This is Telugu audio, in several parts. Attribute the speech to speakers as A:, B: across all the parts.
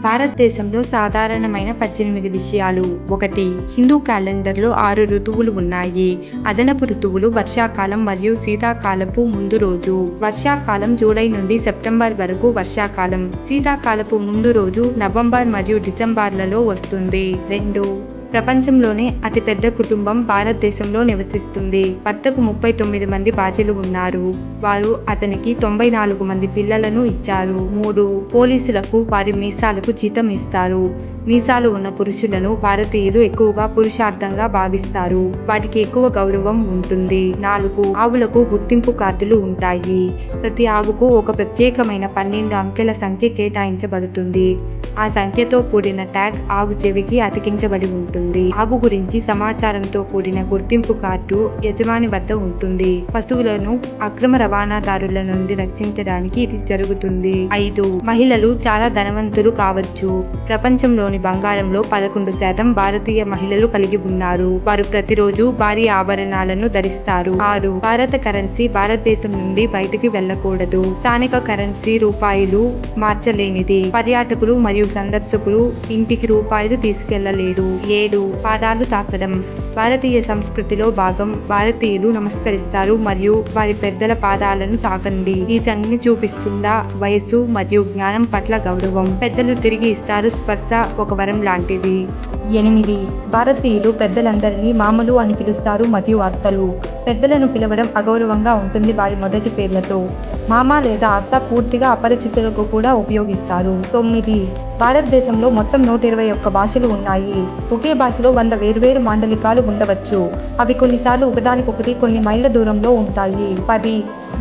A: భారతదేశంలో సాధారణమైన 18 విషయాలు. 1. హిందూ క్యాలెండర్లో 6 ఋతువులు ఉన్నాయి. అదనపు ఋతువులు వర్షాకాలం మరియు శీతాకాలపు ముందు రోజు. వర్షాకాలం జూలై నుండి సెప్టెంబర్ వరకు వర్షాకాలం. శీతాకాలపు ముందు రోజు నవంబర్ మరియు డిసెంబర్లలో వస్తుంది. 2. ప్రపంచంలోనే అతిపెద్ద కుటుంబం భారతదేశంలో నివసిస్తుంది. భర్తకు 39 మంది భార్యలు ఉన్నారు. వారు అతనికి 94 మంది పిల్లలను ఇచ్చారు. 3. పోలీసులకు వారి మీసాలకు జీతం ఇస్తారు. మీసాలు ఉన్న పురుషులను భారతీయులు ఎక్కువగా పురుషార్థంగా భావిస్తారు. వాటికి ఎక్కువ గౌరవం ఉంటుంది. 4. ఆవులకు గుర్తింపు కార్డులు ఉంటాయి. ప్రతి ఆవుకు ఒక ప్రత్యేకమైన 12 అంకెల సంఖ్య కేటాయించబడుతుంది. ఆ సంఖ్యతో కూడిన ట్యాగ్ ఆవు చెవికి అతికించబడి ఉంటుంది. ఆవు గురించి సమాచారంతో కూడిన గుర్తింపు కార్డు యజమాని వద్ద ఉంటుంది. పశువులను అక్రమ రవాణాదారుల నుండి రక్షించడానికి ఇది జరుగుతుంది. 5. మహిళలు చాలా ధనవంతులు కావచ్చు. ప్రపంచంలోని బంగారంలో 11% భారతీయ మహిళలు కలిగి ఉన్నారు. వారు ప్రతిరోజు భారీ ఆభరణాలను ధరిస్తారు. 6. భారత కరెన్సీ భారతదేశం నుండి బయటికి వెళ్ళకూడదు. స్థానిక కరెన్సీ రూపాయలు మార్చలేనిది. పర్యాటకులు మరియు సందర్శకులు ఇంటికి రూపాయలు తీసుకెళ్లలేరు. 7. పాదాలు తాకడం భారతీయ సంస్కృతిలో భాగం. భారతీయులు నమస్కరిస్తారు మరియు వారి పెద్దల పాదాలను తాకండి. ఈ సంజ్ఞ చూపిస్తుందా వయస్సు మరియు జ్ఞానం పట్ల గౌరవం. పెద్దలు తిరిగి ఇస్తారు స్పర్శ ఒక వరం లాంటిది. 8. భారతీయులు పెద్దలందరినీ మామలు అని పిలుస్తారు మరియు అత్తలు. పెద్దలను పిలవడం అగౌరవంగా ఉంటుంది వారి మొదటి పేర్లతో. మామ లేదా అత్త పూర్తిగా అపరిచితులకు కూడా ఉపయోగిస్తారు. 9. భారతదేశంలో మొత్తం 121 భాషలు ఉన్నాయి. ఒకే భాషలో 100 వేర్వేరు మాండలికాలు ఉండవచ్చు. అవి కొన్నిసార్లు ఒకదానికొకటి కొన్ని మైళ్ళ దూరంలో ఉంటాయి. 10.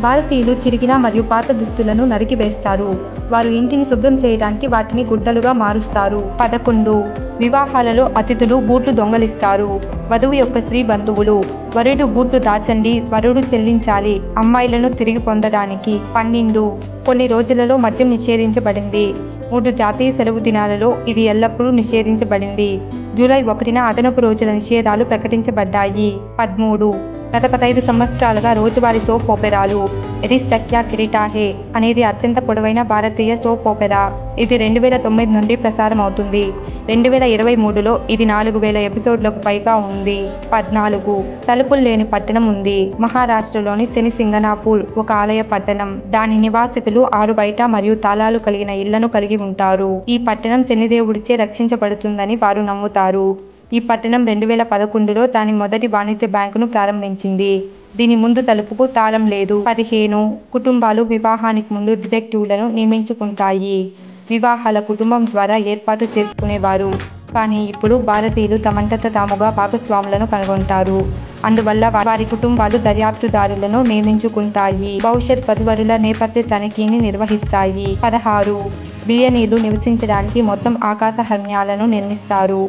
A: భారతీయులు చిరిగిన మరియు పాత దుస్తులను నరికివేస్తారు. వారు ఇంటిని శుభ్రం చేయడానికి వాటిని గుడ్డలుగా మారుస్తారు. 11. వివాహాలలో అతిథులు బూట్లు దొంగలిస్తారు. వధువు యొక్క స్త్రీ బంధువులు వరుడు బూట్లు దాచండి వరుడు చెల్లించాలి అమ్మాయిలను తిరిగి పొందడానికి. 12. కొన్ని రోజులలో మద్యం నిషేధించబడింది. 3 జాతీయ సెలవు దినాలలో ఇది ఎల్లప్పుడూ నిషేధించబడింది. జూలై 1న అదనపు రోజుల నిషేధాలు ప్రకటించబడ్డాయి. 13. గత 15 సంవత్సరాలుగా రోజువారీ సోప్ ఓపెరాలు ఎరిస్ టక్యా కిరీటాహే అనేది అత్యంత పొడవైన భారతీయ సోప్ ఓపెరా. ఇది 2009 నుండి ప్రసారం అవుతుంది. 2023లో ఇది 4000 ఎపిసోడ్లకు పైగా ఉంది. 14. తలుపులు లేని పట్టణం ఉంది. మహారాష్ట్రలోని శని సింగనాపూర్ ఒక ఆలయ పట్టణం. దాని నివాసితులు 6 బయట మరియు తాళాలు కలిగిన ఇళ్లను కలిగి ఉంటారు. ఈ పట్టణం శనిదేవుడిచే రక్షించబడుతుందని వారు నమ్ముతారు. ఈ పట్టణం 2011లో దాని మొదటి వాణిజ్య బ్యాంకును ప్రారంభించింది. దీని ముందు తలుపుకు తాళం లేదు. 15. కుటుంబాలు వివాహానికి ముందు డిటెక్టివ్లను నియమించుకుంటాయి. వివాహాల కుటుంబం ద్వారా ఏర్పాటు చేసుకునేవారు. కానీ ఇప్పుడు భారతీయులు తమంతట తాముగా భాగస్వాములను కనుగొంటారు. అందువల్ల వారి కుటుంబాలు దర్యాప్తుదారులను నియమించుకుంటాయి. భవిష్యత్ వధువరుల నేపథ్య తనిఖీని నిర్వహిస్తాయి. 16. బిలియనీర్లు నివసించడానికి మొత్తం ఆకాశ హర్మ్యాలను నిర్మిస్తారు.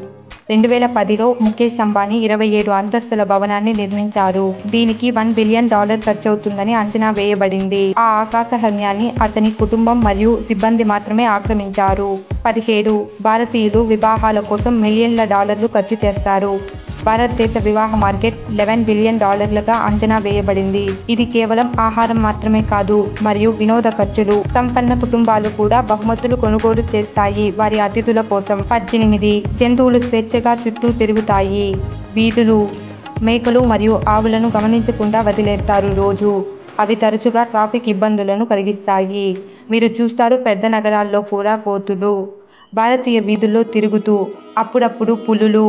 A: 2010లో ముఖేష్ అంబానీ 27 అంతస్తుల భవనాన్ని నిర్మించారు. దీనికి $1 బిలియన్ ఖర్చవుతుందని అంచనా వేయబడింది. ఆ ఆకాశ హర్మ్యాన్ని అతని కుటుంబం మరియు సిబ్బంది మాత్రమే ఆక్రమించారు. 17. భారతీయులు వివాహాల కోసం మిలియన్ల డాలర్లు ఖర్చు చేస్తారు. భారతదేశ వివాహ మార్కెట్ $11 బిలియన్ అంచనా వేయబడింది. ఇది కేవలం ఆహారం మాత్రమే కాదు మరియు వినోద ఖర్చులు. సంపన్న కుటుంబాలు కూడా బహుమతులు కొనుగోలు చేస్తాయి వారి అతిథుల కోసం. 18. జంతువులు స్వేచ్ఛగా చుట్టూ తిరుగుతాయి. వీధులు మేకలు మరియు ఆవులను గమనించకుండా వదిలేస్తారు రోజు. అవి తరచుగా ట్రాఫిక్ ఇబ్బందులను కలిగిస్తాయి. మీరు చూస్తారు పెద్ద నగరాల్లో కూడా కోతులు భారతీయ వీధుల్లో తిరుగుతూ. అప్పుడప్పుడు పులులు